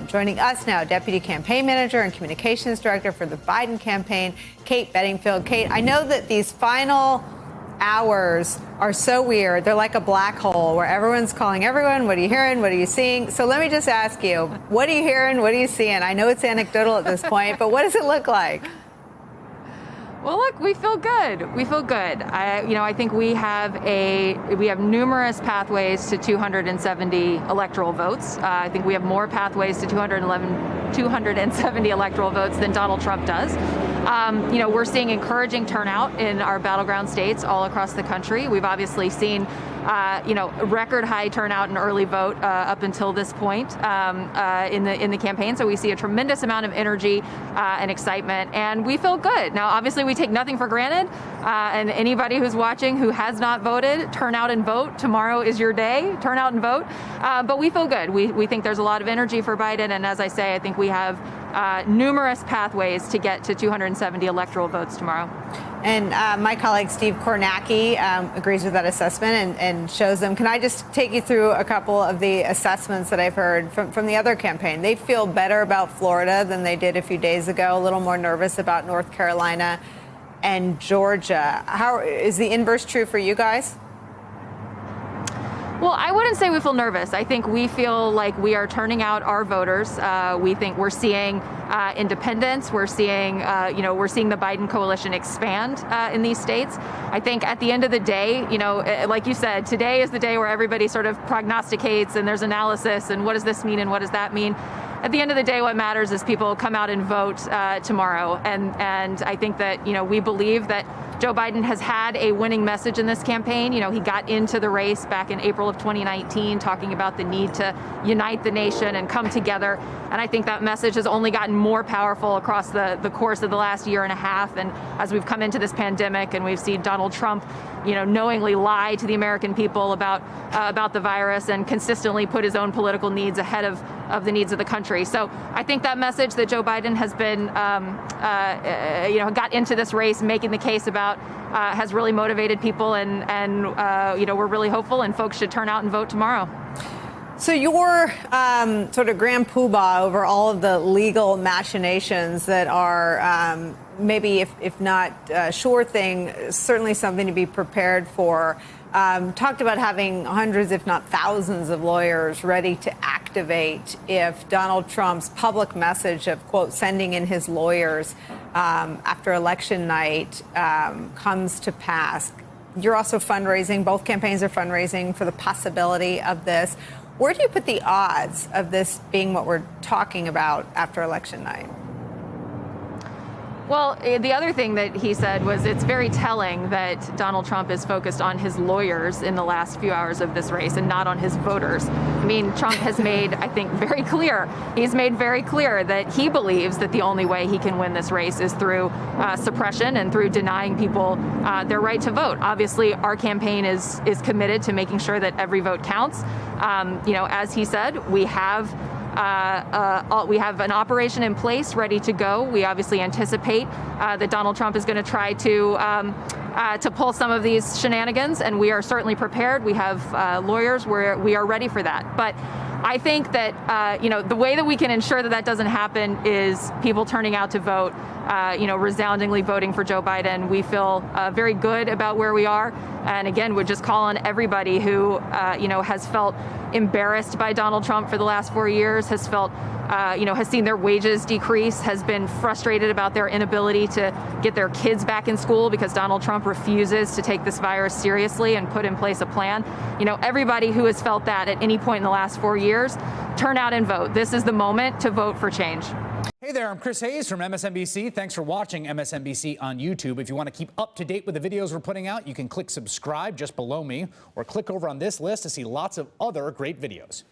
Joining us now, Deputy Campaign Manager and Communications Director for the Biden campaign, Kate Bedingfield. Kate, I know that these final hours are so weird. They're like a black hole where everyone's calling everyone. What are you hearing? What are you seeing? So let me just ask you, what are you hearing? What are you seeing? I know it's anecdotal at this point, but what does it look like? Well, look, we feel good. We feel good. I think we have numerous pathways to 270 electoral votes. I think we have more pathways to 270 electoral votes than Donald Trump does. We're seeing encouraging turnout in our battleground states all across the country. We've obviously seen record high turnout in early vote up until this point in the campaign. So we see a tremendous amount of energy and excitement, and we feel good. Now, obviously, we take nothing for granted. And anybody who's watching who has not voted, turn out and vote. Tomorrow is your day. Turn out and vote. But we feel good. We think there's a lot of energy for Biden. And as I say, I think we have numerous pathways to get to 270 electoral votes tomorrow. And my colleague Steve Kornacki agrees with that assessment and shows them. Can I just take you through a couple of the assessments that I've heard from the other campaign? They feel better about Florida than they did a few days ago, a little more nervous about North Carolina and Georgia. How is the inverse true for you guys? Well, I wouldn't say we feel nervous. I think we feel like we are turning out our voters. We think we're seeing independents. We're seeing, we're seeing the Biden coalition expand in these states. I think at the end of the day, like you said, today is the day where everybody sort of prognosticates and there's analysis and what does this mean and what does that mean. At the end of the day, what matters is people come out and vote tomorrow. And I think that, we believe that Joe Biden has had a winning message in this campaign. He got into the race back in April of 2019, talking about the need to unite the nation and come together. And I think that message has only gotten more powerful across the course of the last year and a half. And as we've come into this pandemic and we've seen Donald Trump, knowingly lie to the American people about the virus and consistently put his own political needs ahead of the needs of the country. So I think that message that Joe Biden has been, got into this race making the case about has really motivated people, and we're really hopeful, and folks should turn out and vote tomorrow. So your sort of grand poobah over all of the legal machinations that are maybe, if not a sure thing, certainly something to be prepared for. Talked about having hundreds, if not thousands, of lawyers ready to activate if Donald Trump's public message of, quote, sending in his lawyers after election night comes to pass. You're also fundraising. Both campaigns are fundraising for the possibility of this. Where do you put the odds of this being what we're talking about after election night? Well, the other thing that he said was it's very telling that Donald Trump is focused on his lawyers in the last few hours of this race and not on his voters. I mean, Trump has made, I think, he's made very clear that he believes that the only way he can win this race is through suppression and through denying people their right to vote. Obviously, our campaign is committed to making sure that every vote counts. As he said, we have an operation in place ready to go. We obviously anticipate that Donald Trump is going to try to pull some of these shenanigans, and we are certainly prepared. We have lawyers where we are ready for that. But I think that, the way that we can ensure that that doesn't happen is people turning out to vote, resoundingly voting for Joe Biden. We feel very good about where we are. And again, would just call on everybody who, has felt embarrassed by Donald Trump for the last 4 years, has felt, has seen their wages decrease, has been frustrated about their inability to get their kids back in school because Donald Trump refuses to take this virus seriously and put in place a plan. Everybody who has felt that at any point in the last 4 years, turn out and vote. This is the moment to vote for change. Hey there, I'm Chris Hayes from MSNBC. Thanks for watching MSNBC on YouTube. If you want to keep up to date with the videos we're putting out, you can click subscribe just below me or click over on this list to see lots of other great videos.